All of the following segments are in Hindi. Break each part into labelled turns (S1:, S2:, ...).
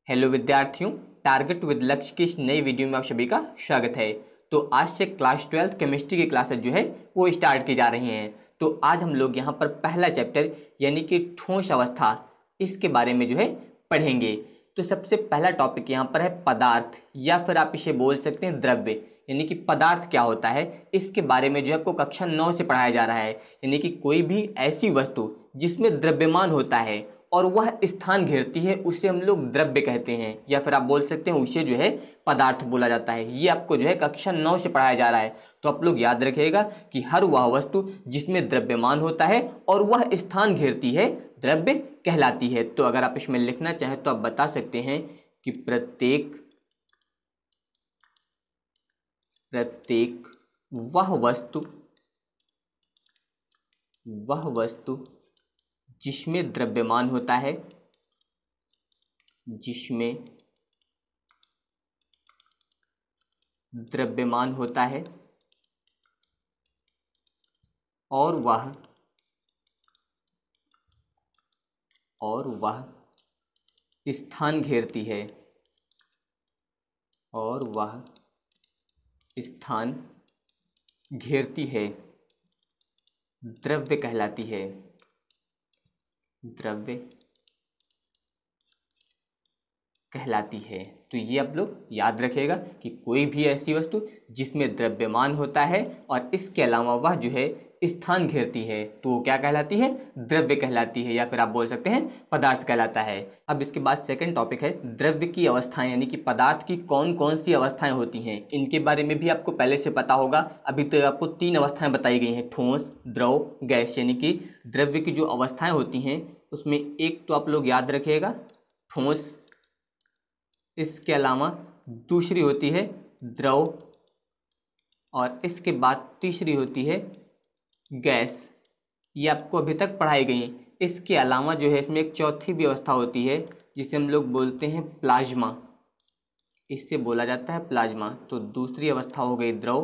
S1: हेलो विद्यार्थियों, टारगेट विद लक्ष्य की इस नई वीडियो में आप सभी का स्वागत है। तो आज से क्लास 12 केमिस्ट्री की क्लासेस जो है वो स्टार्ट की जा रही हैं। तो आज हम लोग यहाँ पर पहला चैप्टर यानी कि ठोस अवस्था, इसके बारे में जो है पढ़ेंगे। तो सबसे पहला टॉपिक यहाँ पर है पदार्थ, या फिर आप इसे बोल सकते हैं द्रव्य। यानी कि पदार्थ क्या होता है, इसके बारे में जो है आपको कक्षा 9 से पढ़ाया जा रहा है। यानी कि कोई भी ऐसी वस्तु जिसमें द्रव्यमान होता है और वह स्थान घेरती है, उसे हम लोग द्रव्य कहते हैं, या फिर आप बोल सकते हैं उसे जो है पदार्थ बोला जाता है। ये आपको जो है कक्षा 9 से पढ़ाया जा रहा है। तो आप लोग याद रखिएगा कि हर वह वस्तु जिसमें द्रव्यमान होता है और वह स्थान घेरती है, द्रव्य कहलाती है। तो अगर आप इसमें लिखना चाहें तो आप बता सकते हैं कि प्रत्येक वह वस्तु जिसमें द्रव्यमान होता है, और वह स्थान घेरती है, द्रव्य कहलाती है। तो ये आप लोग याद रखिएगा कि कोई भी ऐसी वस्तु जिसमें द्रव्यमान होता है और इसके अलावा वह जो है स्थान घेरती है, तो वो क्या कहलाती है, द्रव्य कहलाती है, या फिर आप बोल सकते हैं पदार्थ कहलाता है। अब इसके बाद सेकंड टॉपिक है द्रव्य की अवस्थाएं, यानी कि पदार्थ की कौन कौन सी अवस्थाएं होती हैं। इनके बारे में भी आपको पहले से पता होगा। अभी तक आपको 3 अवस्थाएं बताई गई हैं, ठोस, द्रव, गैस। यानी कि द्रव्य की जो अवस्थाएं होती हैं उसमें एक तो आप लोग याद रखिएगा ठोस, इसके अलावा दूसरी होती है द्रव, और इसके बाद तीसरी होती है गैस। ये आपको अभी तक पढ़ाई गई है। इसके अलावा जो है इसमें एक चौथी भी अवस्था होती है जिसे हम लोग बोलते हैं प्लाज्मा, इससे बोला जाता है प्लाज्मा। तो दूसरी अवस्था हो गई द्रव,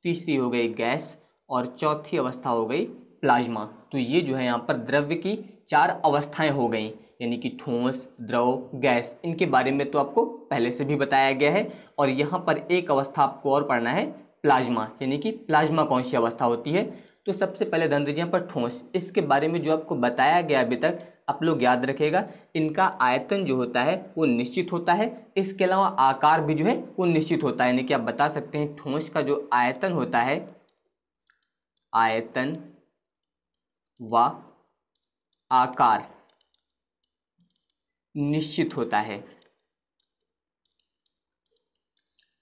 S1: तीसरी हो गई गैस, और चौथी अवस्था हो गई प्लाज्मा। तो ये जो है यहाँ पर द्रव्य की 4 अवस्थाएं हो गई, यानी कि ठोस, द्रव, गैस। इनके बारे में तो आपको पहले से भी बताया गया है। और यहाँ पर एक अवस्था आपको और पढ़ना है, प्लाज्मा। यानी कि प्लाज्मा कौन सी अवस्था होती है। तो सबसे पहले ध्यान दीजिए यहाँ पर ठोस, इसके बारे में जो आपको बताया गया अभी तक आप लोग याद रखेगा। इनका आयतन जो होता है वो निश्चित होता है, इसके अलावा आकार भी जो है वो निश्चित होता है। यानी कि आप बता सकते हैं ठोस का जो आयतन होता है, आयतन व आकार निश्चित होता है।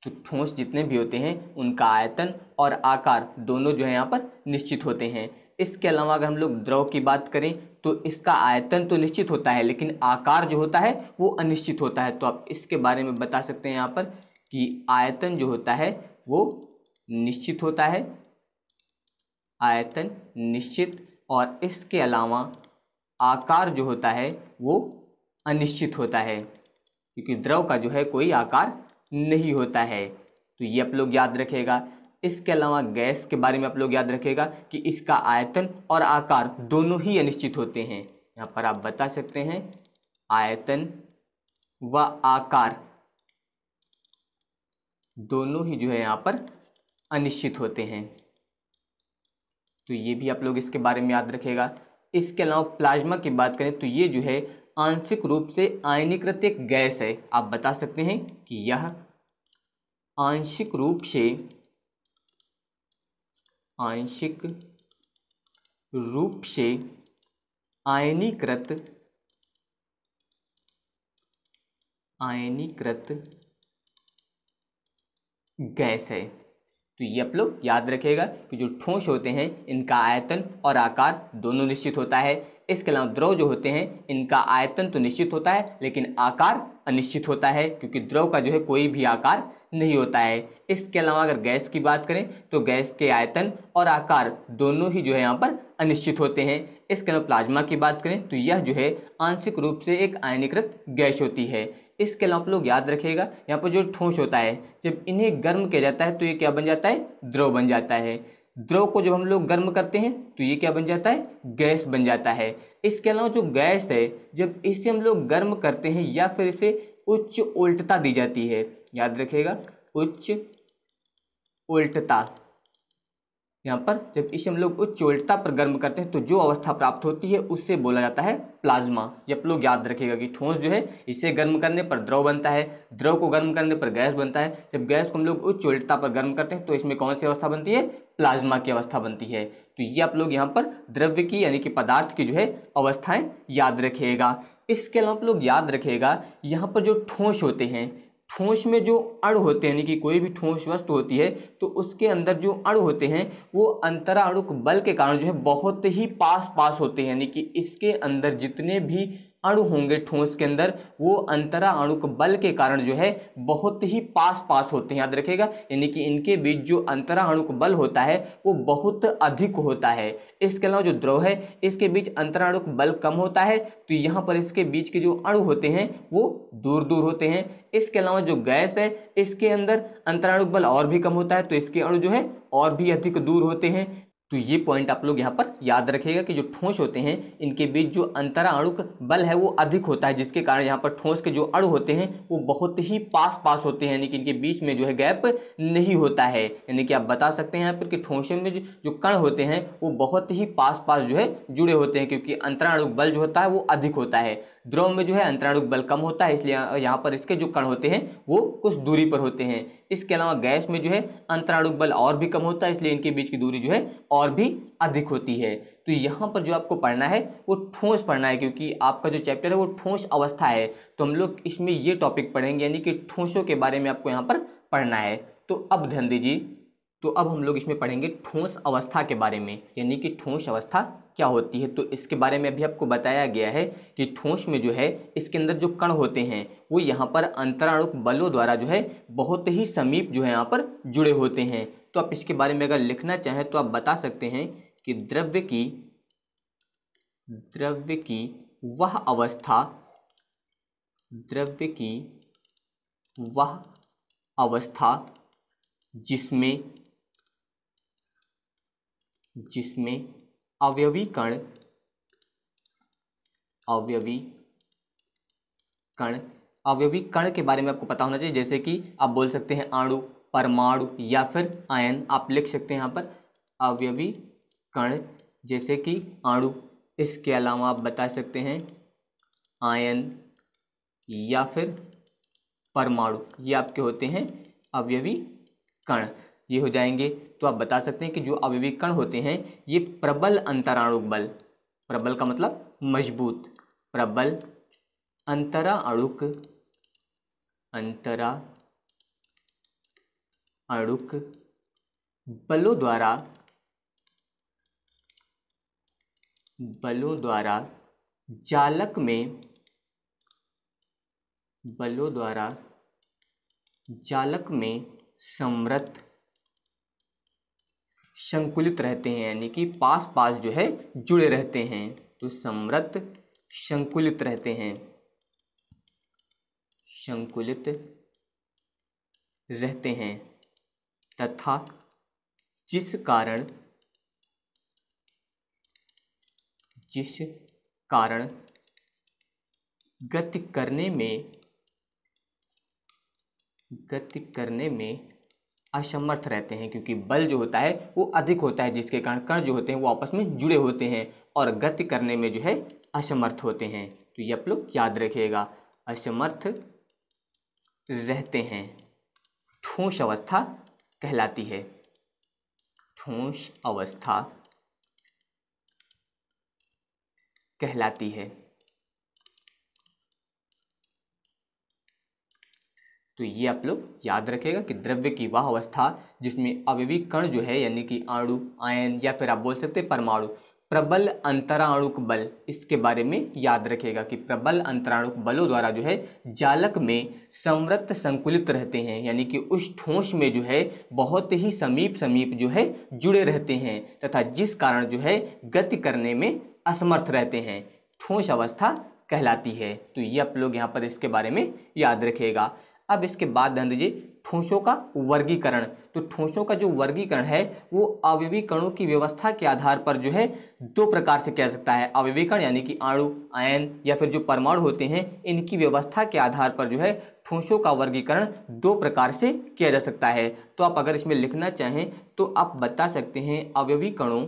S1: तो ठोस जितने भी होते हैं उनका आयतन और आकार दोनों जो है यहाँ पर निश्चित होते हैं। इसके अलावा अगर हम लोग द्रव की बात करें तो इसका आयतन तो निश्चित होता है, लेकिन आकार जो होता है वो अनिश्चित होता है। तो आप इसके बारे में बता सकते हैं यहाँ पर कि आयतन जो होता है वो निश्चित होता है, आयतन निश्चित, और इसके अलावा आकार जो होता है वो अनिश्चित होता है, क्योंकि द्रव का जो है कोई आकार नहीं होता है। तो ये आप लोग याद रखिएगा। इसके अलावा गैस के बारे में आप लोग याद रखिएगा कि इसका आयतन और आकार दोनों ही अनिश्चित होते हैं। यहाँ पर आप बता सकते हैं आयतन व आकार दोनों ही जो है यहाँ पर अनिश्चित होते हैं। तो ये भी आप लोग इसके बारे में याद रखिएगा। इसके अलावा प्लाज्मा की बात करें तो ये जो है आंशिक रूप से आयनीकृत एक गैस है। आप बता सकते हैं कि यह आंशिक रूप से आयनीकृत गैस है। तो ये आप लोग याद रखिएगा कि जो ठोस होते हैं इनका आयतन और आकार दोनों निश्चित होता है। इसके अलावा द्रव जो होते हैं इनका आयतन तो निश्चित होता है, लेकिन आकार अनिश्चित होता है, क्योंकि द्रव का जो है कोई भी आकार नहीं होता है। इसके अलावा अगर गैस की बात करें तो गैस के आयतन और आकार दोनों ही जो है यहाँ पर अनिश्चित होते हैं। इसके अलावा प्लाज्मा की बात करें तो यह जो है आंशिक रूप से एक आयनीकृत गैस होती है। इसके अलावा आप लोग याद रखिएगा यहाँ पर जो ठोस होता है जब इन्हें गर्म किया जाता है तो ये क्या बन जाता है, द्रव बन जाता है। द्रव को जब हम लोग गर्म करते हैं तो ये क्या बन जाता है, गैस बन जाता है। इसके अलावा जो गैस है जब इसे हम लोग गर्म करते हैं या फिर इसे उच्च उल्टता दी जाती है। याद रखिएगा, उच्च उल्टता। यहाँ पर जब इसे हम लोग उच्च उल्टता पर गर्म करते हैं तो जो अवस्था प्राप्त होती है उससे बोला जाता है प्लाज्मा। ये आप लोग याद रखिएगा कि ठोस जो है इसे गर्म करने पर द्रव बनता है, द्रव को गर्म करने पर गैस बनता है। जब गैस को हम लोग उच्च उल्टता पर गर्म करते हैं तो इसमें कौन सी अवस्था बनती है? प्लाज्मा की अवस्था बनती है। तो ये आप लोग यहाँ पर द्रव्य की यानी कि पदार्थ की जो है अवस्थाएं याद रखिएगा। इसके अलावा आप लोग याद रखिएगा यहाँ पर जो ठोस होते हैं, ठोस में जो अणु होते हैं यानी कि कोई भी ठोस वस्तु होती है तो उसके अंदर जो अणु होते हैं वो अंतराणुक बल के कारण जो है बहुत ही पास पास होते हैं। यानी कि इसके अंदर जितने भी अणु होंगे ठोस के अंदर वो अंतराणुक बल के कारण जो है बहुत ही पास पास होते हैं। याद रखिएगा, यानी कि इनके बीच जो अंतराणुक बल होता है वो बहुत अधिक होता है। इसके अलावा जो द्रव है इसके बीच अंतराणुक बल कम होता है, तो यहाँ पर इसके बीच के जो अणु होते हैं वो दूर दूर होते हैं। इसके अलावा जो गैस है इसके अंदर अंतराणुक बल और भी कम होता है, तो इसके अणु जो है और भी अधिक दूर होते हैं। तो ये पॉइंट आप लोग यहाँ पर याद रखिएगा कि जो ठोस होते हैं इनके बीच जो अंतराणुक बल है वो अधिक होता है, जिसके कारण यहाँ पर ठोस के जो अणु होते हैं वो बहुत ही पास पास होते हैं, यानी कि इनके बीच में जो है गैप नहीं होता है। यानी कि आप बता सकते हैं यहाँ पर कि ठोसों में जो कण होते हैं वो बहुत ही पास पास जो है जुड़े होते हैं, क्योंकि अंतराणुक बल जो होता है वो अधिक होता है। द्रव में जो है अंतराणुक बल कम होता है, इसलिए यहाँ पर इसके जो कण होते हैं वो कुछ दूरी पर होते हैं। इसके अलावा गैस में जो है अंतराणुक बल और भी कम होता है, इसलिए इनके बीच की दूरी जो है और भी अधिक होती है। तो यहाँ पर जो आपको पढ़ना है वो ठोस पढ़ना है, क्योंकि आपका जो चैप्टर है वो ठोस अवस्था है। तो हम लोग इसमें ये टॉपिक पढ़ेंगे, यानी कि ठोसों के बारे में आपको यहाँ पर पढ़ना है। तो अब ध्यान दीजिए, तो अब हम लोग इसमें पढ़ेंगे ठोस अवस्था के बारे में, यानी कि ठोस अवस्था क्या होती है। तो इसके बारे में अभी आपको बताया गया है कि ठोस में जो है इसके अंदर जो कण होते हैं वो यहाँ पर अंतराणुक बलों द्वारा जो है बहुत ही समीप जो है यहाँ पर जुड़े होते हैं। तो आप इसके बारे में अगर लिखना चाहें तो आप बता सकते हैं कि द्रव्य की वह अवस्था, द्रव्य की वह अवस्था जिसमें अवयवी कण के बारे में आपको पता होना चाहिए। जैसे कि आप बोल सकते हैं अणु, परमाणु या फिर आयन, आप लिख सकते हैं यहाँ पर अवयवी कण जैसे कि अणु। इसके अलावा आप बता सकते हैं आयन या फिर परमाणु, ये आपके होते हैं अवयवी कण, ये हो जाएंगे। तो आप बता सकते हैं कि जो अवयवी कण होते हैं ये प्रबल अंतराणुक बल, प्रबल का मतलब मजबूत, प्रबल अंतराणुक बलों द्वारा जालक में समृत संकुलित रहते हैं, यानी कि पास पास जो है जुड़े रहते हैं। तो समृत संकुलित रहते हैं, तथा जिस कारण गति करने में असमर्थ रहते हैं, क्योंकि बल जो होता है वो अधिक होता है, जिसके कारण कण जो होते हैं वो आपस में जुड़े होते हैं और गति करने में जो है असमर्थ होते हैं। तो ये आप लोग याद रखिएगा, असमर्थ रहते हैं। ठोस अवस्था कहलाती है, ठोस अवस्था कहलाती है। तो ये आप लोग याद रखिएगा कि द्रव्य की वह अवस्था जिसमें अवयवी कण जो है यानी कि अणु, आयन या फिर आप बोल सकते हैं परमाणु, प्रबल अंतराणुक बल, इसके बारे में याद रखिएगा कि प्रबल अंतराणुक बलों द्वारा जो है जालक में समृत संकुलित रहते हैं, यानी कि उस ठोस में जो है बहुत ही समीप जो है जुड़े रहते हैं, तथा जिस कारण जो है गति करने में असमर्थ रहते हैं, ठोस अवस्था कहलाती है। तो ये आप लोग यहाँ पर इसके बारे में याद रखिएगा। अब इसके बाद ध्यान दीजिए ठोसों का वर्गीकरण। तो ठोसों का जो वर्गीकरण है वो अवयवी कणों की व्यवस्था के आधार पर जो है दो प्रकार से किया जा सकता है। अवयवी कण यानी कि अणु, आयन या फिर जो परमाणु होते हैं, इनकी व्यवस्था के आधार पर जो है ठोसों का वर्गीकरण दो प्रकार से किया जा सकता है। तो आप अगर इसमें लिखना चाहें तो आप बता सकते हैं अवयवी कणों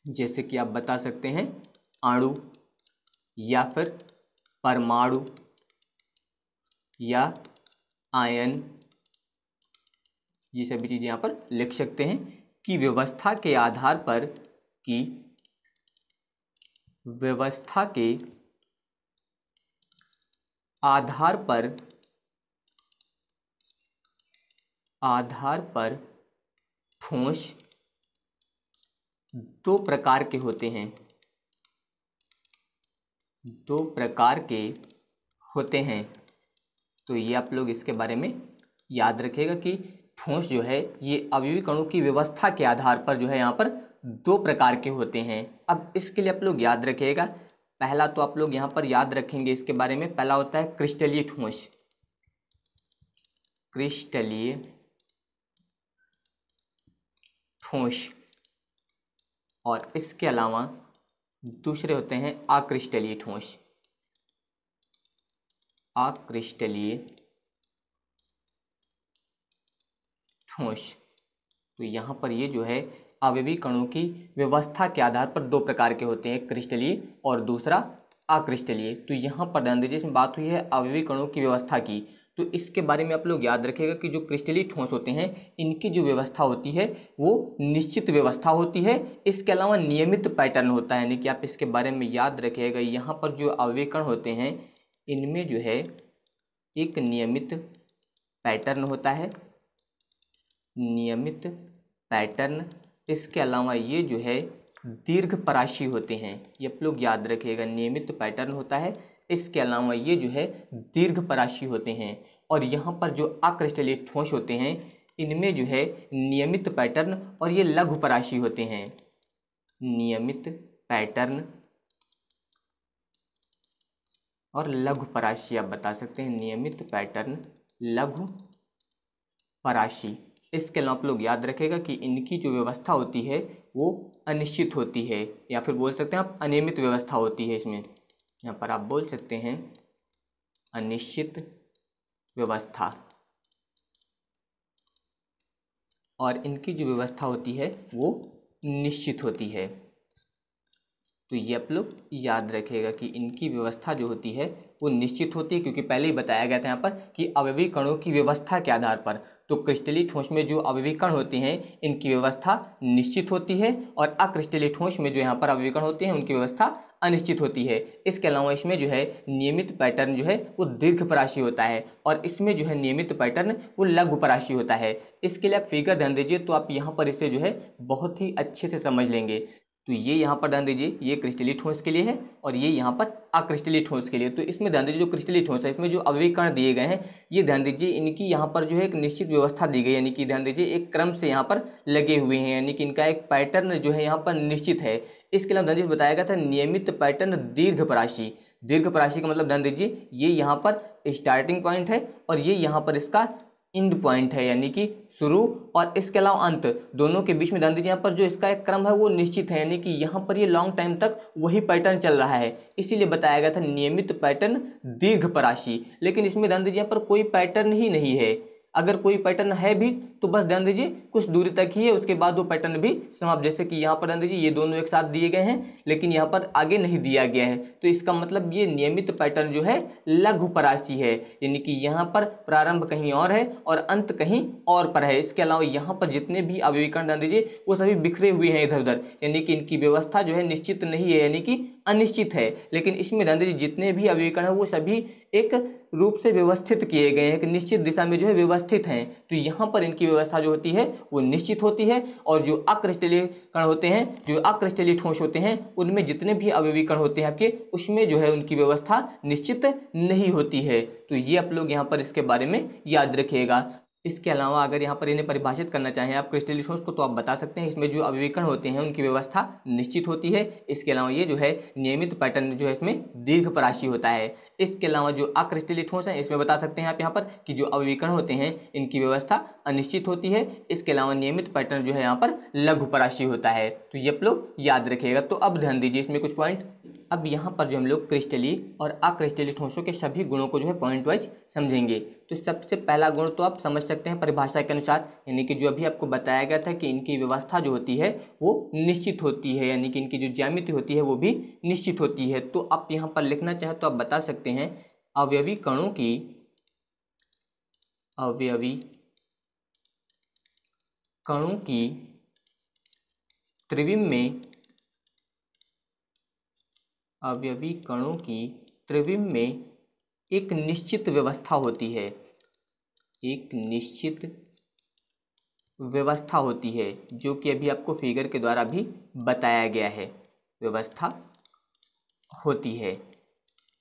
S1: जैसे कि आप बता सकते हैं अणु या फिर परमाणु या आयन, ये सभी चीजें यहाँ पर लिख सकते हैं कि व्यवस्था के आधार पर ठोस दो प्रकार के होते हैं। तो ये आप लोग इसके बारे में याद रखिएगा कि ठोस जो है ये अवयवी कणों की व्यवस्था के आधार पर जो है यहाँ पर दो प्रकार के होते हैं। अब इसके लिए आप लोग याद रखिएगा, पहला तो आप लोग यहाँ पर याद रखेंगे इसके बारे में, पहला होता है क्रिस्टलीय ठोस, और इसके अलावा दूसरे होते हैं अक्रिस्टलीय ठोस। तो यहाँ पर ये जो है अवयवी कणों की व्यवस्था के आधार पर दो प्रकार के होते हैं, क्रिस्टलीय और दूसरा अक्रिस्टलीय। तो यहाँ पर ध्यान दीजिए, इसमें बात हुई है अवयवी कणों की व्यवस्था की, तो इसके बारे में आप लोग याद रखिएगा कि जो क्रिस्टलीय ठोस होते हैं इनकी जो व्यवस्था होती है वो निश्चित व्यवस्था होती है। इसके अलावा नियमित पैटर्न होता है, यानी कि आप इसके बारे में याद रखिएगा। यहाँ पर जो अवयवी कण होते हैं इनमें जो है एक नियमित पैटर्न होता है, इसके अलावा ये जो है दीर्घपराशी होते हैं, ये आप लोग याद रखिएगा। नियमित पैटर्न होता है, इसके अलावा ये जो है दीर्घपराशी होते हैं। और यहाँ पर जो अक्रिस्टलीय ठोस होते हैं इनमें जो है नियमित पैटर्न और ये लघुपराशी होते हैं। नियमित पैटर्न और लघुपराशी आप बता सकते हैं, नियमित पैटर्न, लघुपराशी। इसके अलावा आप लोग याद रखेगा कि इनकी जो व्यवस्था होती है वो अनिश्चित होती है, या फिर बोल सकते हैं आप अनियमित व्यवस्था होती है। इसमें यहाँ पर आप बोल सकते हैं अनिश्चित व्यवस्था, और इनकी जो व्यवस्था होती है वो निश्चित होती है। तो ये आप लोग याद रखिएगा कि इनकी व्यवस्था जो होती है वो निश्चित होती है, क्योंकि पहले ही बताया गया था यहाँ पर कि अवयवी कणों की व्यवस्था के आधार पर। तो क्रिस्टलीय ठोस में जो अवयवी कण होते हैं इनकी व्यवस्था निश्चित होती है, और अक्रिस्टलीय ठोस में जो यहाँ पर अवयवी कण होते हैं उनकी व्यवस्था अनिश्चित होती है। इसके अलावा इसमें जो है नियमित पैटर्न जो है वो दीर्घपराशी होता है, और इसमें जो है नियमित पैटर्न वो लघुपराशी होता है। इसके लिए आप फिगर ध्यान दीजिए, तो आप यहाँ पर इसे जो है बहुत ही अच्छे से समझ लेंगे। तो ये यहाँ पर ध्यान दीजिए, ये क्रिस्टलीय ठोस के लिए है और ये यहाँ पर अक्रिस्टलीय ठोस के लिए। तो इसमें ध्यान दीजिए जो क्रिस्टलीय ठोस है इसमें जो अवयवी कण दिए गए हैं ये ध्यान दीजिए इनकी यहाँ पर जो है एक निश्चित व्यवस्था दी गई है, यानी कि ध्यान दीजिए एक क्रम से यहाँ पर लगे हुए हैं, यानी कि इनका एक पैटर्न जो है यहाँ पर निश्चित है। इसके अलावा ध्यान दीजिए बताया गया था नियमित पैटर्न दीर्घपराशी। दीर्घपराशी का मतलब ध्यान दीजिए ये यहाँ पर स्टार्टिंग पॉइंट है और ये यहाँ पर इसका एंड पॉइंट है, यानी कि शुरू और इसके अलावा अंत दोनों के बीच में ध्यान दीजिए यहाँ पर जो इसका एक क्रम है वो निश्चित है, यानी कि यहाँ पर ये लॉन्ग टाइम तक वही पैटर्न चल रहा है, इसीलिए बताया गया था नियमित पैटर्न दीर्घपराशी। लेकिन इसमें ध्यान दीजिए यहाँ पर कोई पैटर्न ही नहीं है, अगर कोई पैटर्न है भी तो बस ध्यान दीजिए कुछ दूरी तक ही है, उसके बाद वो पैटर्न भी समाप्त। जैसे कि यहाँ पर ध्यान दीजिए ये दोनों एक साथ दिए गए हैं लेकिन यहाँ पर आगे नहीं दिया गया है, तो इसका मतलब ये नियमित पैटर्न जो है लघुपराशी है, यानी कि यहाँ पर प्रारंभ कहीं और है और अंत कहीं और पर है। इसके अलावा यहाँ पर जितने भी अवयवी कण ध्यान दीजिए वो सभी बिखरे हुए हैं इधर उधर, यानी कि इनकी व्यवस्था जो है निश्चित नहीं है, यानी कि अनिश्चित है। लेकिन इसमें ध्यान दीजिए जितने भी अवयवी कण है वो सभी एक रूप से व्यवस्थित किए गए हैं, एक निश्चित दिशा में जो है व्यवस्थित हैं। तो यहाँ पर इनकी व्यवस्था जो होती है वो निश्चित होती है, और जो अक्रिस्टलीय कण होते हैं, जो अक्रिस्टलीय ठोस होते हैं, उनमें जितने भी अवयवी कण होते हैं आपके उसमें जो है उनकी व्यवस्था निश्चित नहीं होती है। तो ये आप लोग यहाँ पर इसके बारे में याद रखिएगा। इसके अलावा अगर यहाँ पर इन्हें परिभाषित करना चाहें आप क्रिस्टलीय ठोस को, तो आप बता सकते हैं इसमें जो अवयवीकरण होते हैं उनकी व्यवस्था निश्चित होती है। इसके अलावा ये जो है नियमित पैटर्न जो है इसमें दीर्घपराशी होता है। इसके अलावा जो अक्रिस्टलीय ठोस है इसमें बता सकते हैं आप यहाँ पर कि जो अवयवीकरण होते हैं इनकी व्यवस्था अनिश्चित होती है। इसके अलावा नियमित पैटर्न जो है यहाँ पर लघुपराशी होता है। तो ये आप लोग याद रखिएगा। तो अब ध्यान दीजिए इसमें कुछ पॉइंट। अब यहाँ पर जो हम लोग क्रिस्टलीय और अक्रिस्टलीय ठोसों के सभी गुणों को जो है पॉइंट वाइज समझेंगे। तो सबसे पहला गुण तो आप समझ सकते हैं परिभाषा के अनुसार, यानी कि जो अभी आपको बताया गया था कि इनकी व्यवस्था जो होती है वो निश्चित होती है, यानी कि इनकी जो ज्यामिति होती है वो भी निश्चित होती है। तो आप यहाँ पर लिखना चाहें तो आप बता सकते हैं अवयवी कणों की त्रिविम में एक निश्चित व्यवस्था होती है, जो कि अभी आपको फिगर के द्वारा भी बताया गया है, व्यवस्था होती है।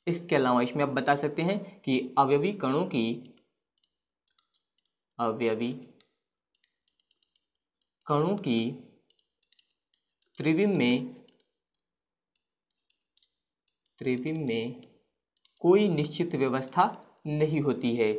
S1: इसके अलावा इसमें आप बता सकते हैं कि अवयवी कणों की त्रिविम में कोई निश्चित व्यवस्था नहीं होती है,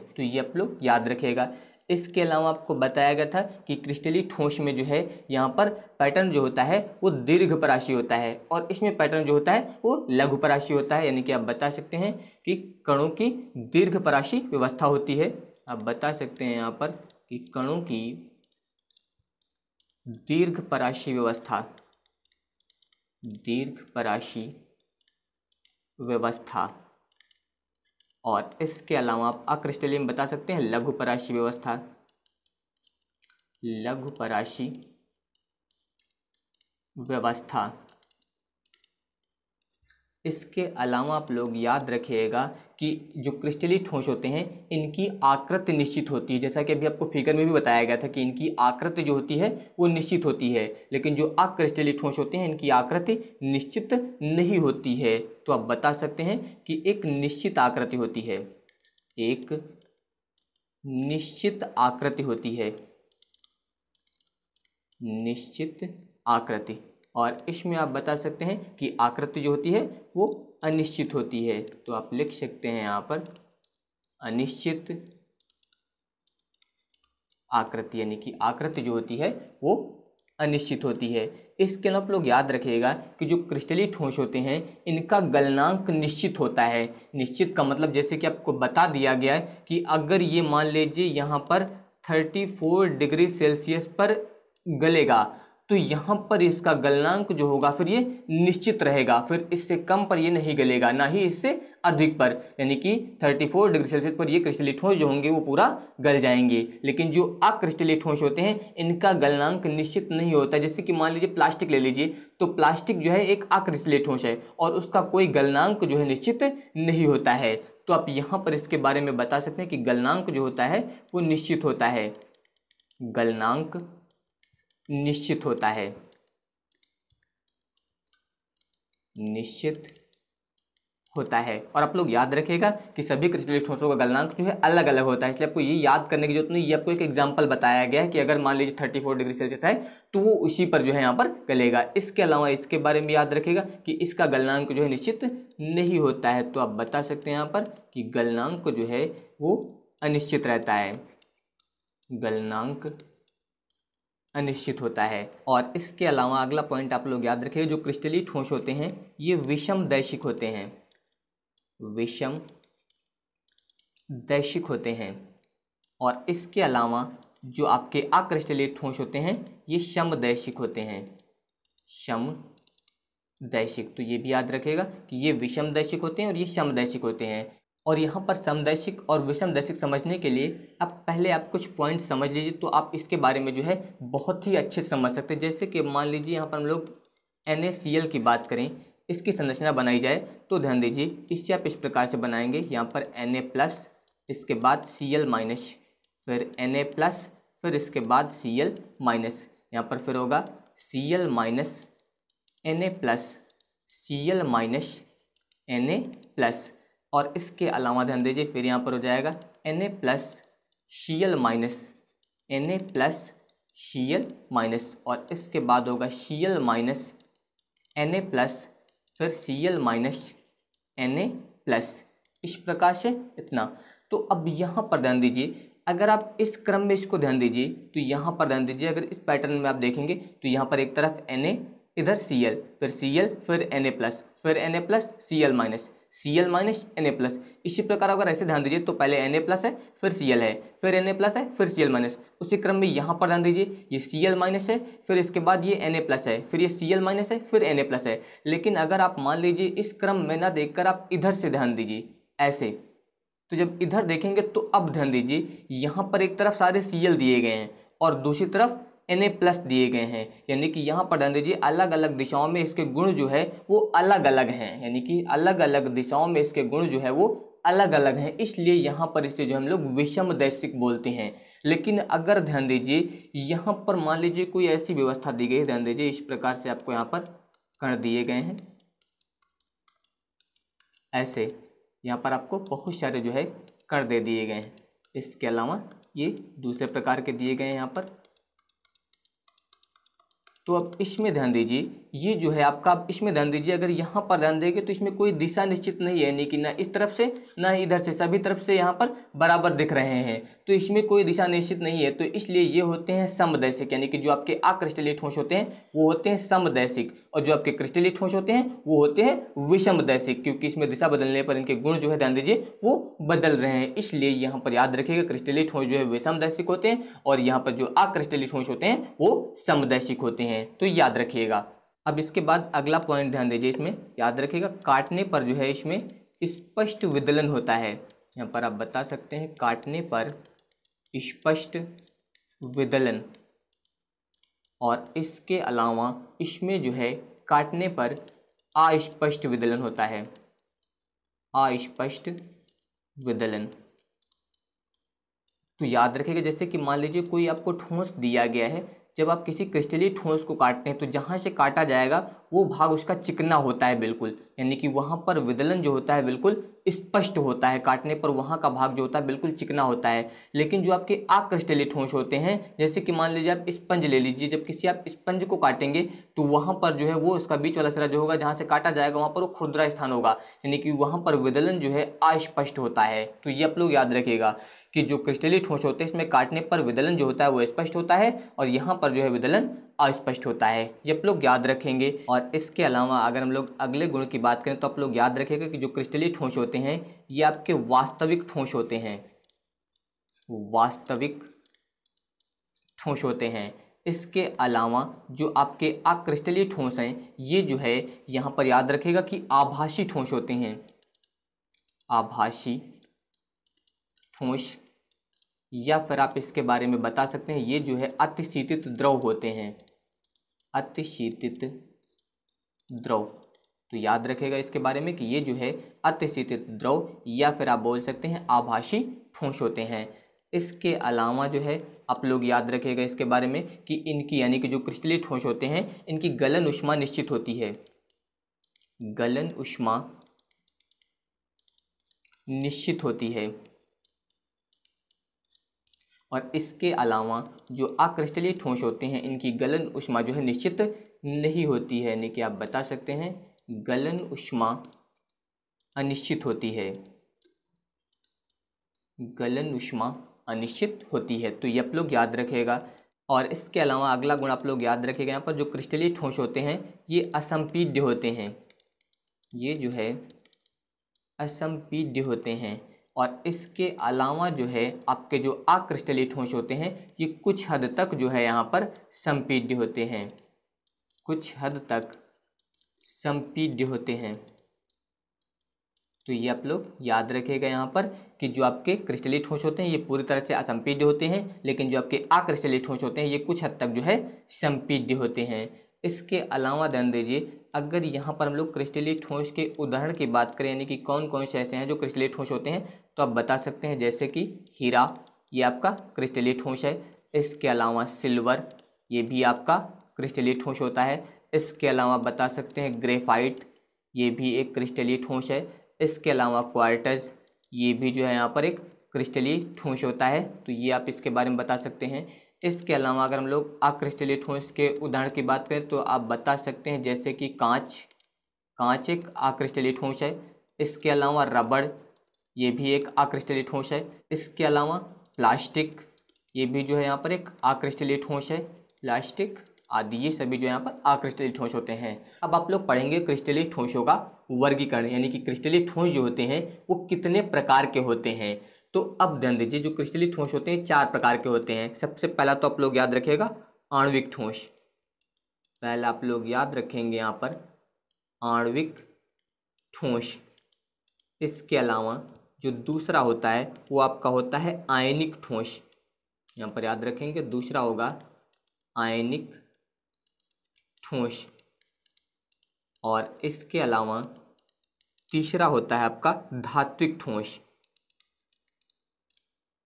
S1: तो ये आप लोग याद रखिएगा। इसके अलावा आपको बताया गया था कि क्रिस्टलीय ठोस में जो है यहाँ पर पैटर्न जो होता है वो दीर्घपराशी होता है और इसमें पैटर्न जो होता है वो लघुपराशी होता है, यानी कि आप बता सकते हैं कि कणों की दीर्घपराशी व्यवस्था होती है। आप बता सकते हैं यहाँ पर कि कणों की दीर्घपराशी व्यवस्था और इसके अलावा आप अक्रिस्टलीय में बता सकते हैं लघुपराशी व्यवस्था। इसके अलावा आप लोग याद रखिएगा कि जो क्रिस्टलीय ठोस होते हैं इनकी आकृति निश्चित होती है, जैसा कि अभी आपको फिगर में भी बताया गया था कि इनकी आकृति जो होती है वो निश्चित होती है, लेकिन जो अक्रिस्टलीय ठोस होते हैं इनकी आकृति निश्चित नहीं होती है। तो आप बता सकते हैं कि एक निश्चित आकृति होती है, और इसमें आप बता सकते हैं कि आकृति जो होती है वो अनिश्चित होती है। तो आप लिख सकते हैं यहाँ पर अनिश्चित आकृति, यानी कि आकृति जो होती है वो अनिश्चित होती है। इसके अलावा आप लोग याद रखिएगा कि जो क्रिस्टलीय ठोस होते हैं इनका गलनांक निश्चित होता है। निश्चित का मतलब जैसे कि आपको बता दिया गया है कि अगर ये मान लीजिए यहाँ पर 34 डिग्री सेल्सियस पर गलेगा तो यहाँ पर इसका गलनांक जो होगा फिर ये निश्चित रहेगा, फिर इससे कम पर ये नहीं गलेगा, ना ही इससे अधिक पर, यानी कि 34 डिग्री सेल्सियस पर ये क्रिस्टलीय ठोस जो होंगे वो पूरा गल जाएंगे। लेकिन जो अक्रिस्टलीय ठोस होते हैं इनका गलनांक निश्चित नहीं होता। जैसे कि मान लीजिए प्लास्टिक ले लीजिए, तो प्लास्टिक जो है एक अक्रिस्टलीय ठोस है और उसका कोई गलनांक जो है निश्चित नहीं होता है। तो आप यहाँ पर इसके बारे में बता सकते हैं कि गलनांक जो होता है वो निश्चित होता है, गलनांक निश्चित होता है, और आप लोग याद रखिएगा कि सभी क्रिस्टलीय ठोसों का गलनांक जो है अलग अलग होता है, इसलिए आपको ये याद करने की जरूरत नहीं। ये आपको एक एग्जांपल बताया गया है कि अगर मान लीजिए 34 डिग्री सेल्सियस है तो वो उसी पर जो है यहाँ पर गलेगा। इसके अलावा इसके बारे में याद रखिएगा कि इसका गलनांक जो है निश्चित नहीं होता है। तो आप बता सकते हैं यहाँ पर कि गलनांक जो है वो अनिश्चित रहता है, गलनांक अनिश्चित होता है। और इसके अलावा अगला पॉइंट आप लोग याद रखिए, जो क्रिस्टलीय ठोस होते हैं ये विषम दैशिक होते हैं, और इसके अलावा जो आपके अक्रिस्टलीय ठोस होते हैं ये समदैशिक होते हैं, समदैशिक। तो ये भी याद रखिएगा कि ये विषमदैशिक होते हैं और ये समदैशिक होते हैं। और यहाँ पर समदैशिक और विषमदैशिक समझने के लिए आप कुछ पॉइंट समझ लीजिए, तो आप इसके बारे में जो है बहुत ही अच्छे से समझ सकते हैं। जैसे कि मान लीजिए यहाँ पर हम लोग NaCl की बात करें, इसकी संरचना बनाई जाए तो ध्यान दीजिए इससे आप इस प्रकार से बनाएंगे, यहाँ पर Na+, इसके बाद Cl-, फिर Na+, फिर इसके बाद Cl माइनस, यहाँ पर फिर होगा Cl minus Na plus, Cl minus Na plus, और इसके अलावा ध्यान दीजिए फिर यहाँ पर हो जाएगा Na plus Cl minus, Na plus Cl minus, और इसके बाद होगा Cl माइनस Na प्लस, फिर Cl माइनस Na प्लस। इस प्रकार से इतना। तो अब यहाँ पर ध्यान दीजिए, अगर आप इस क्रम में इसको ध्यान दीजिए तो यहाँ पर ध्यान दीजिए, अगर इस पैटर्न में आप देखेंगे तो यहाँ पर एक तरफ Na, इधर Cl, फिर Cl, फिर Na प्लस, फिर Na plus Cl minus, Cl minus Na plus. इसी प्रकार अगर ऐसे ध्यान दीजिए तो पहले Na प्लस है, फिर Cl है, फिर Na प्लस है, फिर Cl माइनस। उसी क्रम में यहाँ पर ध्यान दीजिए, ये Cl माइनस है, फिर इसके बाद ये Na प्लस है, फिर ये Cl माइनस है, फिर Na प्लस है। लेकिन अगर आप मान लीजिए इस क्रम में ना देखकर आप इधर से ध्यान दीजिए ऐसे, तो जब इधर देखेंगे तो अब ध्यान दीजिए यहाँ पर एक तरफ सारे Cl दिए गए हैं और दूसरी तरफ Na प्लस दिए गए हैं, यानी कि यहाँ पर ध्यान दीजिए अलग अलग दिशाओं में इसके गुण जो है वो अलग अलग हैं, यानी कि अलग अलग दिशाओं में इसके गुण जो है वो अलग अलग हैं, इसलिए यहाँ पर इसे जो हम लोग विषम दैशिक बोलते हैं। लेकिन अगर ध्यान दीजिए यहाँ पर मान लीजिए कोई ऐसी व्यवस्था दी गई, ध्यान दीजिए इस प्रकार से आपको यहाँ पर कण दिए गए हैं ऐसे, यहाँ पर आपको बहुत सारे जो है कण दे दिए गए हैं। इसके अलावा ये दूसरे प्रकार के दिए गए हैं यहाँ पर। तो अब इसमें ध्यान दीजिए, ये जो है आपका, अब इसमें ध्यान दीजिए, अगर यहाँ पर ध्यान देंगे तो इसमें कोई दिशा निश्चित नहीं है, यानी कि ना इस तरफ से ना इधर से, सभी तरफ से यहाँ पर बराबर दिख रहे हैं, तो इसमें कोई दिशा निश्चित नहीं है। तो इसलिए ये होते हैं समदैशिक, यानी कि जो आपके अक्रिस्टलीय ठोस होते हैं वो होते हैं समदैशिक, और जो आपके क्रिस्टलीय ठोस होते हैं वो होते हैं विषमदैशिक, क्योंकि इसमें दिशा बदलने पर इनके गुण जो है ध्यान दीजिए वो बदल रहे हैं। इसलिए यहाँ पर याद रखिएगा क्रिस्टलीय ठोस जो है विषमदैशिक होते हैं और यहाँ पर जो अक्रिस्टलीय ठोस होते हैं वो समदैशिक होते हैं, तो याद रखिएगा। अब इसके बाद अगला पॉइंट ध्यान दीजिए, इसमें याद रखिएगा काटने पर जो है इसमें स्पष्ट विदलन होता है। यहाँ पर आप बता सकते हैं काटने पर स्पष्ट विदलन, और इसके अलावा इसमें जो है काटने पर अस्पष्ट विदलन होता है, अस्पष्ट विदलन। तो याद रखिएगा जैसे कि मान लीजिए कोई आपको ठोस दिया गया है, जब आप किसी क्रिस्टलीय ठोस को काटते हैं तो जहाँ से काटा जाएगा वो भाग उसका चिकना होता है बिल्कुल, यानी कि वहाँ पर विदलन जो होता है बिल्कुल स्पष्ट होता है, काटने पर वहाँ का भाग जो होता है बिल्कुल चिकना होता है। लेकिन जो आपके अक्रिस्टलीय ठोस होते हैं, जैसे कि मान लीजिए आप स्पंज ले लीजिए, जब किसी आप स्पंज को काटेंगे तो वहाँ पर जो है वो उसका बीच वाला सिरा जो होगा जहाँ से काटा जाएगा वहाँ पर वो खुरदरा स्थान होगा, यानी कि वहाँ पर विदलन जो है अस्पष्ट होता है। तो ये आप लोग याद रखिएगा कि जो क्रिस्टलीय ठोस होते हैं इसमें काटने पर विदलन जो होता है वो स्पष्ट होता है और यहाँ पर जो है विदलन अस्पष्ट होता है, ये आप लोग याद रखेंगे। और इसके अलावा अगर हम लोग अगले गुण की बात करें तो आप लोग याद रखेंगे कि जो क्रिस्टलीय ठोस होते हैं ये आपके वास्तविक ठोस होते हैं, वास्तविक ठोस होते हैं। इसके अलावा जो आपके अक्रिस्टलीय ठोस हैं ये जो है यहाँ पर याद रखेगा कि आभासी ठोस होते हैं, आभासी ठोस, या फिर आप इसके बारे में बता सकते हैं ये जो है अतिशीतित द्रव होते हैं, अतिशीतित द्रव। तो याद रखेगा इसके बारे में कि ये जो है अतिशीतित द्रव या फिर आप बोल सकते हैं आभासी ठोस होते हैं। इसके अलावा जो है आप लोग याद रखेगा इसके बारे में कि इनकी यानी कि जो क्रिस्टलीय ठोस होते हैं इनकी गलन ऊष्मा निश्चित होती है, गलन ऊष्मा निश्चित होती है। और इसके अलावा जो अक्रिस्टलीय ठोस होते हैं इनकी गलन ऊष्मा जो है निश्चित नहीं होती है, यानी कि आप बता सकते हैं गलन ऊष्मा अनिश्चित होती है, गलन ऊष्मा अनिश्चित होती है। तो ये आप लोग याद रखेगा। और इसके अलावा अगला गुण आप लोग याद रखेगा, यहाँ पर जो क्रिस्टलीय ठोस होते हैं ये असंपीड्य होते हैं, ये जो है असंपीड्य होते हैं। और इसके अलावा जो है आपके जो अक्रिस्टलीय ठोस होते हैं ये कुछ हद तक जो है यहाँ पर संपीड्य होते हैं, कुछ हद तक संपीड्य होते हैं। तो ये आप लोग याद रखिएगा यहाँ पर कि जो आपके क्रिस्टलीय ठोस होते हैं ये पूरी तरह से असंपीड्य होते हैं, लेकिन जो आपके अक्रिस्टलीय ठोस होते हैं ये कुछ हद तक जो है संपीड्य होते हैं। इसके अलावा ध्यान दीजिए अगर यहाँ पर हम लोग क्रिस्टलीय ठोस के उदाहरण की बात करें, यानी कि कौन कौन से ऐसे हैं जो क्रिस्टलीय ठोस होते हैं, तो आप बता सकते हैं जैसे कि हीरा, ये आपका क्रिस्टलीय ठोस है। इसके अलावा सिल्वर, ये भी आपका क्रिस्टलीय ठोस होता है। इसके अलावा बता सकते हैं ग्रेफाइट, ये भी एक क्रिस्टलीय ठोस है। इसके अलावा क्वार्ट्ज, ये भी जो है यहाँ पर एक क्रिस्टलीय ठोस होता है, तो ये आप इसके बारे में बता सकते हैं। इसके अलावा अगर हम लोग अक्रिस्टलीय ठोस के उदाहरण की बात करें तो आप बता सकते हैं जैसे कि कांच, कांच एक अक्रिस्टलीय ठोस है। इसके अलावा रबड़, ये भी एक अक्रिस्टलीय ठोस है। इसके अलावा प्लास्टिक, ये भी जो है यहाँ पर एक अक्रिस्टलीय ठोस है। प्लास्टिक आदि ये सभी जो यहाँ पर अक्रिस्टलीय ठोस होते हैं। अब आप लोग पढ़ेंगे क्रिस्टलीय ठोसों का वर्गीकरण, यानी कि क्रिस्टलीय ठोस जो होते हैं वो कितने प्रकार के होते हैं। तो अब ध्यान दीजिए, जो क्रिस्टलीय ठोस होते हैं 4 प्रकार के होते हैं। सबसे पहला तो आप लोग याद रखिएगा आणविक ठोस, पहला आप लोग याद रखेंगे यहाँ पर आणविक ठोस। इसके अलावा जो दूसरा होता है वो आपका होता है आयनिक ठोस, यहाँ पर याद रखेंगे दूसरा होगा आयनिक ठोस। और इसके अलावा तीसरा होता है आपका धात्विक ठोस,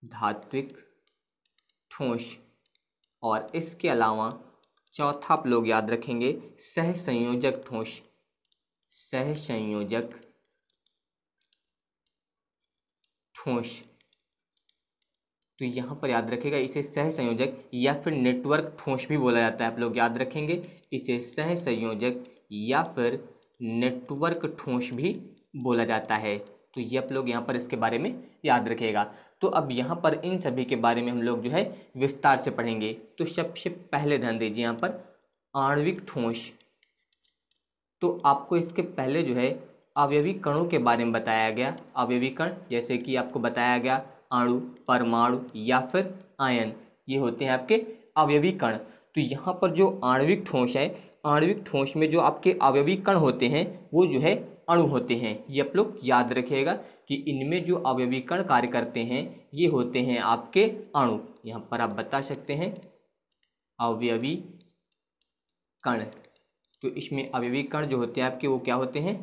S1: धात्विक ठोस। और इसके अलावा चौथा आप लोग याद रखेंगे सहसंयोजक ठोस, सहसंयोजक ठोस। तो यहाँ पर याद रखेगा इसे सहसंयोजक या फिर नेटवर्क ठोस भी बोला जाता है। आप लोग याद रखेंगे इसे सहसंयोजक या फिर नेटवर्क ठोस भी बोला जाता है। तो ये आप लोग यहाँ पर इसके बारे में याद रखिएगा। तो अब यहाँ पर इन सभी के बारे में हम लोग जो है विस्तार से पढ़ेंगे। तो सबसे पहले ध्यान दीजिए यहाँ पर आणविक ठोस, तो आपको इसके पहले जो है अवयवी कणों के बारे में बताया गया। अवयवी कण जैसे कि आपको बताया गया अणु, परमाणु या फिर आयन, ये होते हैं आपके अवयवी कण। तो यहाँ पर जो आणविक ठोस है, आणविक ठोस में जो आपके अवयवी कण होते हैं वो जो है अणु होते हैं। ये आप लोग याद रखिएगा कि इनमें जो अवयवी कण कार्य करते हैं ये होते हैं आपके अणु। यहाँ पर आप बता सकते हैं अवयवी कण, तो इसमें अवयवी कण जो होते हैं आपके वो क्या होते हैं,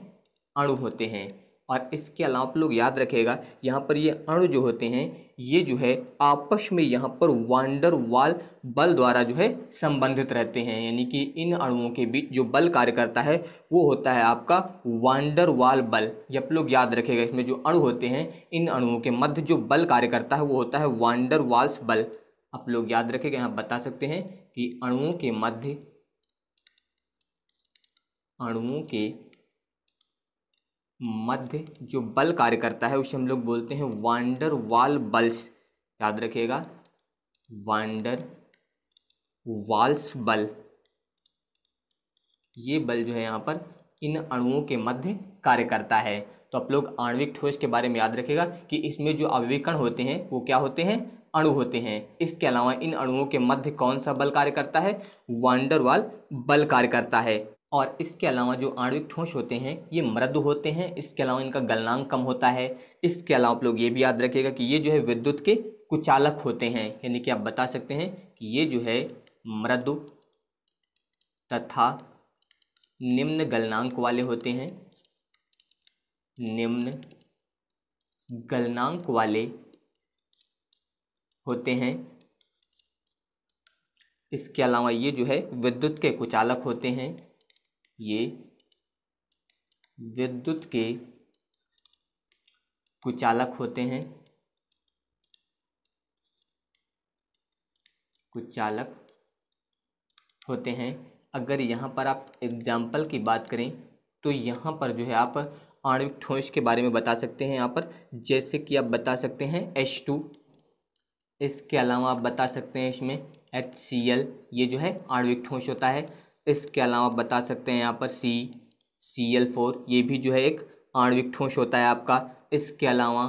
S1: अणु होते हैं। और इसके अलावा आप लोग याद रखिएगा यहाँ पर ये अणु जो होते हैं ये जो है आपस में यहाँ पर वांडर वाल बल द्वारा जो है संबंधित रहते हैं, यानी कि इन अणुओं के बीच जो बल कार्य करता है वो होता है आपका वांडर वाल बल। ये आप लोग याद रखिएगा, इसमें जो अणु होते हैं इन अणुओं के मध्य जो बल कार्य करता है वो होता है वांडर वाल्स बल। आप लोग याद रखिएगा, यहाँ बता सकते हैं कि अणुओं के मध्य, अणुओं के मध्य जो बल कार्य करता है उसे हम लोग बोलते हैं वांडर वाल बल्स। याद रखिएगा वांडर वाल्स बल। ये बल जो है यहाँ पर इन अणुओं के मध्य कार्य करता है। तो आप लोग आणविक ठोस के बारे में याद रखिएगा कि इसमें जो अवयवी कण होते हैं वो क्या होते हैं, अणु होते हैं। इसके अलावा इन अणुओं के मध्य कौन सा बल कार्य करता है, वांडर वाल बल कार्य करता है। और इसके अलावा जो आणविक ठोस होते हैं ये मृदु होते हैं, इसके अलावा इनका गलनांक कम होता है। इसके अलावा आप लोग ये भी याद रखिएगा कि ये जो है विद्युत के कुचालक होते हैं, यानी कि आप बता सकते हैं कि ये जो है मृदु तथा निम्न गलनांक वाले होते हैं, निम्न गलनांक वाले होते हैं। इसके अलावा ये जो है विद्युत के कुचालक होते हैं, ये विद्युत के कुचालक होते हैं, कुचालक होते हैं। अगर यहाँ पर आप एग्जाम्पल की बात करें तो यहाँ पर जो है आप आणविक ठोस के बारे में बता सकते हैं। यहाँ पर जैसे कि आप बता सकते हैं H2, इसके अलावा आप बता सकते हैं इसमें HCl, ये जो है आणविक ठोस होता है। इसके अलावा आप बता सकते हैं यहाँ पर CL4, ये भी जो है एक आणविक ठोस होता है आपका। इसके अलावा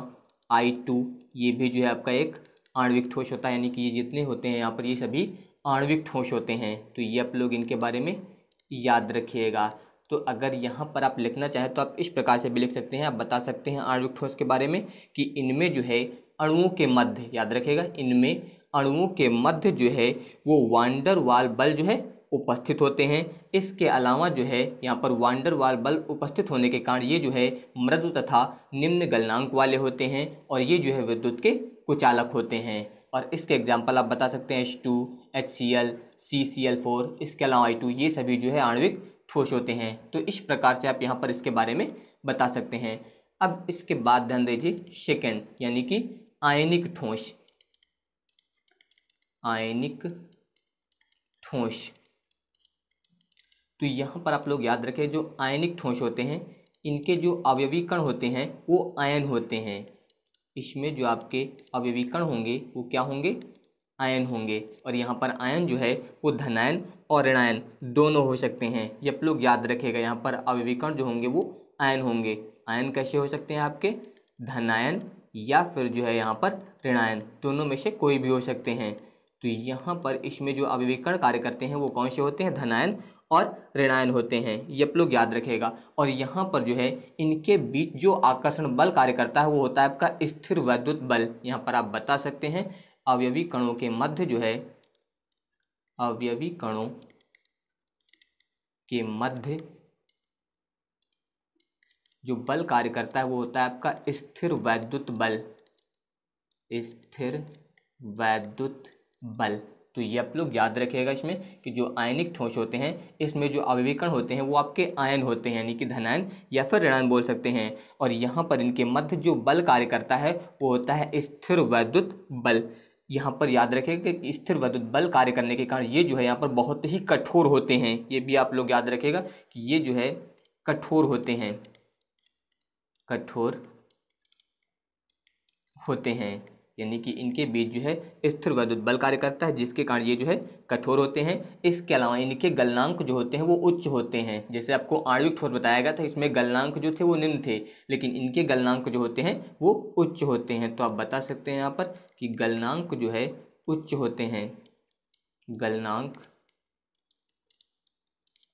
S1: I2, ये भी जो है आपका एक आणविक ठोस होता है, यानी कि ये जितने होते हैं यहाँ पर ये सभी आणविक ठोस होते हैं। तो ये आप लोग इनके बारे में याद रखिएगा। तो अगर यहाँ पर आप लिखना चाहें तो आप इस प्रकार से भी लिख सकते हैं। आप बता सकते हैं आणविक ठोस के बारे में कि इनमें जो है अणुओं के मध्य, याद रखिएगा इनमें अणुओं के मध्य जो है वो वांडर वाल बल जो है उपस्थित होते हैं। इसके अलावा जो है यहाँ पर वांडर वाल बल उपस्थित होने के कारण ये जो है मृदु तथा निम्न गलनांक वाले होते हैं और ये जो है विद्युत के कुचालक होते हैं। और इसके एग्जाम्पल आप बता सकते हैं H2, HCl, CCl4, इसके अलावा I2, ये सभी जो है आणविक ठोस होते हैं। तो इस प्रकार से आप यहाँ पर इसके बारे में बता सकते हैं। अब इसके बाद ध्यान दीजिए सेकेंड, यानी कि आयनिक ठोस। आयनिक ठोस, तो यहाँ पर आप लोग याद रखें, जो आयनिक ठोस होते हैं इनके जो अवयवी कण होते हैं वो आयन होते हैं। इसमें जो आपके अवयवी कण होंगे वो क्या होंगे? आयन होंगे। और यहाँ पर आयन जो है वो धनायन और ऋणायन दोनों हो सकते हैं। ये आप लोग याद रखेगा, यहाँ पर अवयवी कण जो होंगे वो आयन होंगे। आयन कैसे हो सकते हैं आपके? धनायन या फिर जो है यहाँ पर ऋणायन, दोनों में से कोई भी हो सकते हैं। तो यहाँ पर इसमें जो अवयवी कण कार्य करते हैं वो कौन से होते हैं? धनायन और ऋणायन होते हैं। ये आप लोग याद रखेगा। और यहाँ पर जो है इनके बीच जो आकर्षण बल कार्य करता है वो होता है आपका स्थिर वैद्युत बल। यहाँ पर आप बता सकते हैं अवयवी कणों के मध्य जो है, अवयवी कणों के मध्य जो बल कार्य करता है वो होता है आपका स्थिर वैद्युत बल। स्थिर वैद्युत बल। तो ये आप लोग याद रखिएगा इसमें कि जो आयनिक ठोस होते हैं इसमें जो अवयवी कण होते हैं वो आपके आयन होते हैं, यानी कि धनायन या फिर ऋणायन बोल सकते हैं। और यहाँ पर इनके मध्य जो बल कार्य करता है वो होता है स्थिर वैद्युत बल। यहाँ पर याद रखिएगा कि स्थिर वैद्युत बल कार्य करने के कारण ये जो है यहाँ पर बहुत ही कठोर होते हैं। ये भी आप लोग याद रखिएगा कि ये जो है कठोर होते हैं, कठोर होते हैं, यानी कि इनके बीच जो है स्थिर वैद्युत बल कार्य करता है जिसके कारण ये जो है कठोर होते हैं। इसके अलावा इनके गलनांक जो होते हैं वो उच्च होते हैं। जैसे आपको आणविक ठोस बताया गया था, इसमें गलनांक जो थे वो निम्न थे, लेकिन इनके गलनांक जो होते हैं वो उच्च होते हैं। तो आप बता सकते हैं यहाँ पर कि गलनांक जो है उच्च होते हैं, गलनांक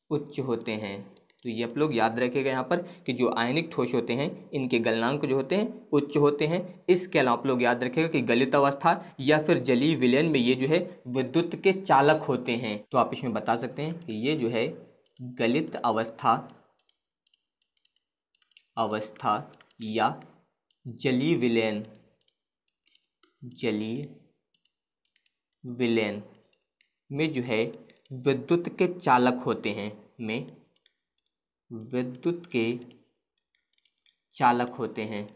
S1: उच्च होते हैं। तो ये आप लोग याद रखिएगा यहाँ पर कि जो आयनिक ठोस होते हैं इनके गलनांक जो होते हैं उच्च होते हैं। इसके अलावा आप लोग याद रखिएगा कि गलित अवस्था या फिर जलीय विलयन में ये जो है विद्युत के चालक होते हैं। तो आप इसमें बता सकते हैं कि ये जो है गलित अवस्था या जलीय विलयन, जलीय विलयन में जो है विद्युत के चालक होते हैं, में विद्युत के चालक होते हैं।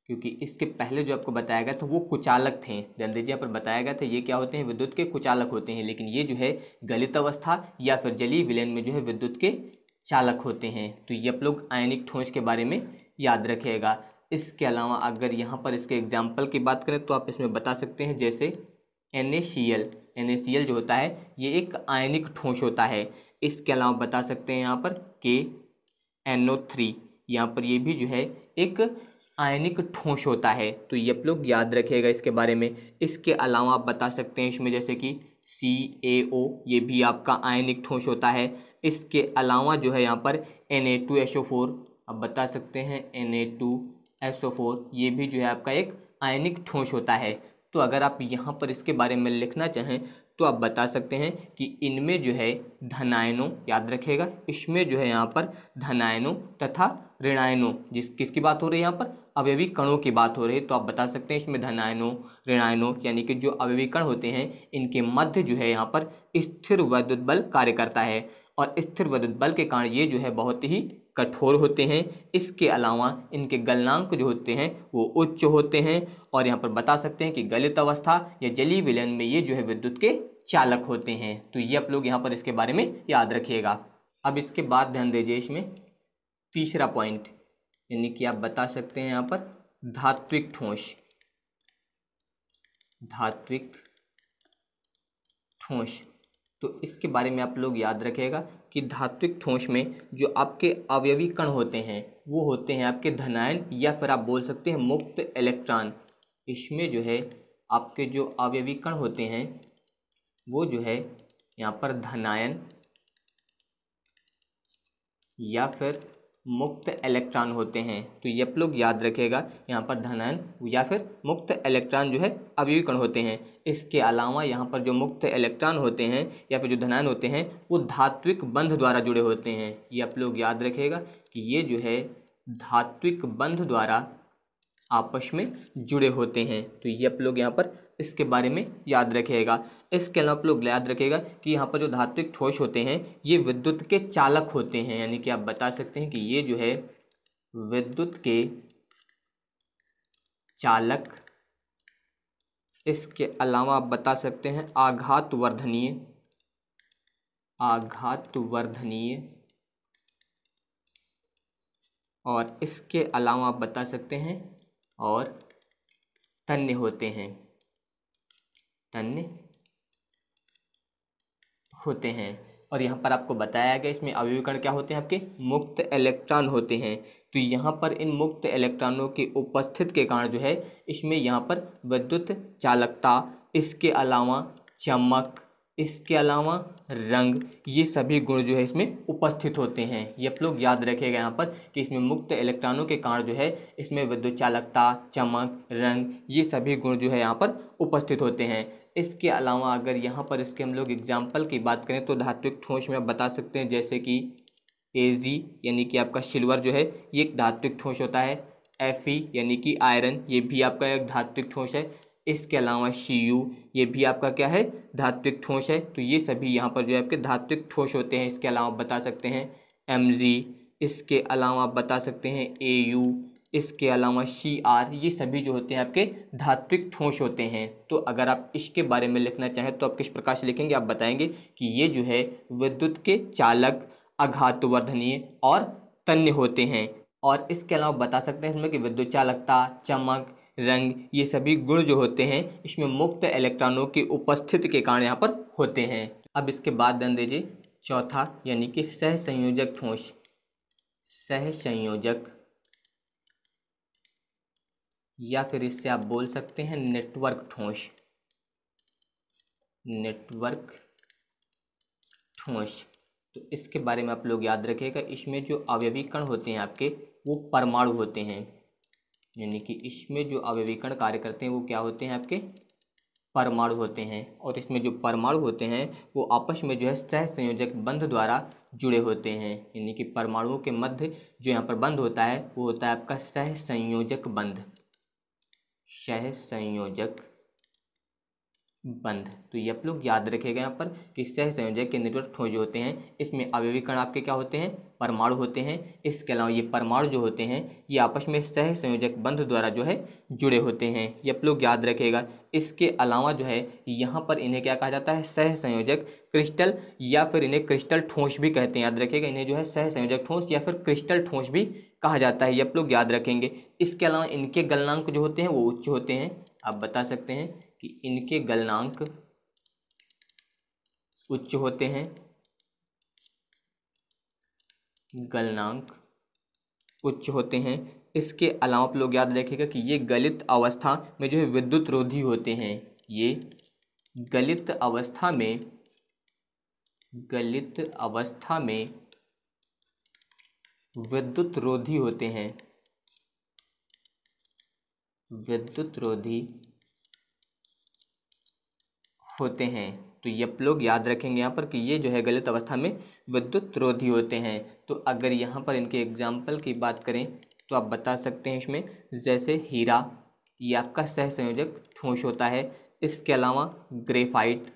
S1: क्योंकि इसके पहले जो आपको बताया गया था वो कुचालक थे। ध्यान दीजिए, यहाँ पर बताया गया था ये क्या होते हैं? विद्युत के कुचालक होते हैं, लेकिन ये जो है गलित अवस्था या फिर जलीय विलयन में जो है विद्युत के चालक होते हैं। तो ये आप लोग आयनिक ठोस के बारे में याद रखिएगा। इसके अलावा अगर यहाँ पर इसके एग्जाम्पल की बात करें तो आप इसमें बता सकते हैं जैसे NaCl जो होता है ये एक आयनिक ठोस होता है। इसके अलावा बता सकते हैं यहाँ पर KNO3, यहाँ पर ये भी जो है एक आयनिक ठोस होता है। तो ये आप लोग याद रखिएगा इसके बारे में। इसके अलावा आप बता सकते हैं इसमें जैसे कि CaO, ये भी आपका आयनिक ठोस होता है। इसके अलावा जो है यहाँ पर Na2SO4, आप बता सकते हैं Na2SO4, ये भी जो है आपका एक आयनिक ठोस होता है। तो अगर आप यहाँ पर इसके बारे में लिखना चाहें तो आप बता सकते हैं कि इनमें जो है धनायनों, याद रखिएगा इसमें जो है यहाँ पर धनायनों तथा ऋणायनों, किसकी बात हो रही है? यहाँ पर अवयवी कणों की बात हो रही है। तो आप बता सकते हैं इसमें धनायनों ऋणायनों यानी कि जो अवयवी कण होते हैं इनके मध्य जो है यहाँ पर स्थिर वैद्युत बल कार्य करता है। और स्थिर वैद्युत बल के कारण ये जो है बहुत ही कठोर होते हैं। इसके अलावा इनके गलनांक जो होते हैं वो उच्च होते हैं। और यहाँ पर बता सकते हैं कि गलित अवस्था या जलीय विलयन में ये जो है विद्युत के चालक होते हैं। तो ये आप लोग यहाँ पर इसके बारे में याद रखिएगा। अब इसके बाद ध्यान दीजिए इसमें तीसरा पॉइंट, यानी कि आप बता सकते हैं यहाँ पर धात्विक ठोस। धात्विक ठोस, तो इसके बारे में आप लोग याद रखिएगा कि धात्विक ठोस में जो आपके अवयवी कण होते हैं वो होते हैं आपके धनायन या फिर आप बोल सकते हैं मुक्त इलेक्ट्रॉन। इसमें जो है आपके जो अवयवी कण होते हैं वो जो है यहाँ पर धनायन या फिर मुक्त इलेक्ट्रॉन होते हैं। तो ये आप लोग याद रखिएगा, यहाँ पर धनायन या फिर मुक्त इलेक्ट्रॉन जो है अवयवी कण होते हैं। इसके अलावा यहाँ पर जो मुक्त इलेक्ट्रॉन होते हैं या फिर जो धनायन होते हैं वो धात्विक बंध द्वारा जुड़े होते हैं। ये आप लोग याद रखिएगा कि ये जो है धात्विक बंध द्वारा आपस में जुड़े होते हैं। तो ये आप लोग यहाँ पर इसके बारे में याद रखिएगा। इसके अलावा आप लोग याद रखिएगा कि यहाँ पर जो धात्विक ठोस होते हैं ये विद्युत के चालक होते हैं, यानी कि आप बता सकते हैं कि ये जो है विद्युत के चालक। इसके अलावा आप बता सकते हैं आघातवर्धनीय, और इसके अलावा आप बता सकते हैं और तन्य होते हैं, और यहाँ पर आपको बताया गया इसमें अवयवी कण क्या होते हैं, आपके मुक्त इलेक्ट्रॉन होते हैं। तो यहाँ पर इन मुक्त इलेक्ट्रॉनों की उपस्थिति के कारण जो है इसमें यहाँ पर विद्युत चालकता, इसके अलावा चमक, इसके अलावा रंग, ये सभी गुण जो है इसमें उपस्थित होते हैं। ये आप लोग याद रखिएगा यहाँ पर कि इसमें मुक्त इलेक्ट्रॉनों के कारण जो है इसमें विद्युत चालकता, चमक, रंग, ये सभी गुण जो है यहाँ पर उपस्थित होते हैं। इसके अलावा अगर यहाँ पर इसके हम लोग एग्जाम्पल की बात करें तो धात्विक ठोस में आप बता सकते हैं जैसे कि Ag यानी कि आपका सिल्वर जो है ये एक धात्विक ठोस होता है। Fe यानी कि आयरन, ये भी आपका एक धात्विक ठोस है। इसके अलावा Cu ये भी आपका क्या है, धात्विक ठोस है। तो ये सभी यहाँ पर जो है आपके धात्विक ठोस होते हैं। इसके अलावा बता सकते हैं Mg, इसके अलावा आप बता सकते हैं Au, इसके अलावा Cr, ये सभी जो होते हैं आपके धात्विक ठोस होते हैं। तो अगर आप इसके बारे में लिखना चाहें तो आप किस प्रकार से लिखेंगे, आप बताएंगे कि ये जो है विद्युत के चालक, आघातवर्धनीय और तन्य होते हैं। और इसके अलावा बता सकते हैं इसमें कि विद्युत चालकता, चमक, रंग, ये सभी गुण जो होते हैं इसमें मुक्त इलेक्ट्रॉनों की उपस्थिति के कारण यहाँ पर होते हैं। अब इसके बाद ध्यान दीजिए चौथा यानी कि सहसंयोजक ठोस, सहसंयोजक, या फिर इससे आप बोल सकते हैं नेटवर्क ठोस, तो इसके बारे में आप लोग याद रखिएगा। इसमें जो अवयवी कण होते हैं आपके वो परमाणु होते हैं, यानी कि इसमें जो अवयवी कण कार्य करते हैं वो क्या होते हैं, आपके परमाणु होते हैं। और इसमें जो परमाणु होते हैं वो आपस में जो है सहसंयोजक बंध द्वारा जुड़े होते हैं, यानी कि परमाणुओं के मध्य जो यहाँ पर बंध होता है वो होता है आपका सहसंयोजक बंध, सहसंयोजक बंध। तो ये आप लोग याद रखिएगा यहाँ पर कि सहसंयोजक के नेटवर्क ठोस जो होते हैं इसमें अवयवी कण आपके क्या होते हैं, परमाणु होते हैं। इसके अलावा ये परमाणु जो होते हैं ये आपस में सहसंयोजक बंध द्वारा जो है जुड़े होते हैं, ये आप लोग याद रखिएगा। इसके अलावा जो है यहाँ पर इन्हें क्या कहा जाता है, सहसंयोजक क्रिस्टल, या फिर इन्हें क्रिस्टल ठोस भी कहते हैं। याद रखिएगा इन्हें जो है सहसंयोजक ठोस या फिर क्रिस्टल ठोस भी कहा जाता है, ये आप लोग याद रखेंगे। इसके अलावा इनके गलनांक जो होते हैं वो उच्च होते हैं। आप बता सकते हैं कि इनके गलनांक उच्च होते हैं, इसके अलावा आप लोग याद रखिएगा कि ये गलित अवस्था में जो है विद्युत रोधी होते हैं, ये गलित अवस्था में विद्युत रोधी होते हैं, तो ये आप लोग याद रखेंगे यहाँ पर कि ये जो है गलित अवस्था में विद्युत रोधी होते हैं। तो अगर यहाँ पर इनके एग्जाम्पल की बात करें तो आप बता सकते हैं इसमें जैसे हीरा, ये आपका सहसंयोजक ठोस होता है। इसके अलावा ग्रेफाइट,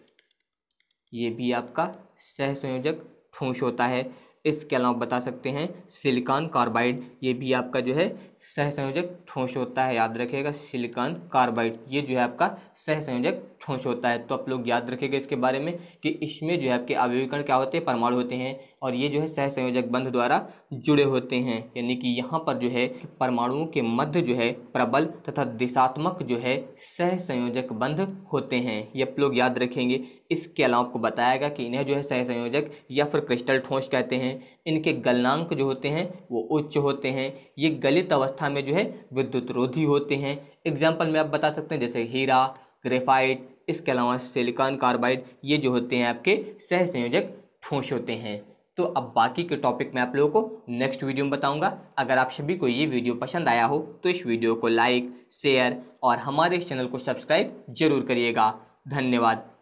S1: ये भी आपका सहसंयोजक ठोस होता है। इसके अलावा बता सकते हैं सिलिकॉन कार्बाइड, ये भी आपका जो है सहसंयोजक ठोस होता है। याद रखिएगा सिलिकॉन कार्बाइड ये जो है आपका सहसंयोजक ठोस होता है। तो आप लोग याद रखिएगा इसके बारे में कि इसमें जो है आपके अवयवी कण क्या होते हैं, परमाणु होते हैं, और ये जो है सहसंयोजक बंध द्वारा जुड़े होते हैं, यानी कि यहाँ पर जो है परमाणुओं के मध्य जो है प्रबल तथा दिशात्मक जो है सहसंयोजक बंध होते हैं, ये आप लोग याद रखेंगे। इसके अलावा आपको बताया कि इन्हें जो है सहसंयोजक या फिर क्रिस्टल ठोस कहते हैं। इनके गलनांक जो होते हैं वो उच्च होते हैं। ये गलित अवस्था में जो है विद्युत रोधी होते हैं। एग्जाम्पल में आप बता सकते हैं जैसे हीरा, ग्रेफाइट, इसके अलावा सिलिकॉन कार्बाइड, ये जो होते हैं आपके सहसंयोजक ठोस होते हैं। तो अब बाकी के टॉपिक मैं आप लोगों को नेक्स्ट वीडियो में बताऊंगा। अगर आप सभी को ये वीडियो पसंद आया हो तो इस वीडियो को लाइक, शेयर और हमारे इस चैनल को सब्सक्राइब जरूर करिएगा। धन्यवाद।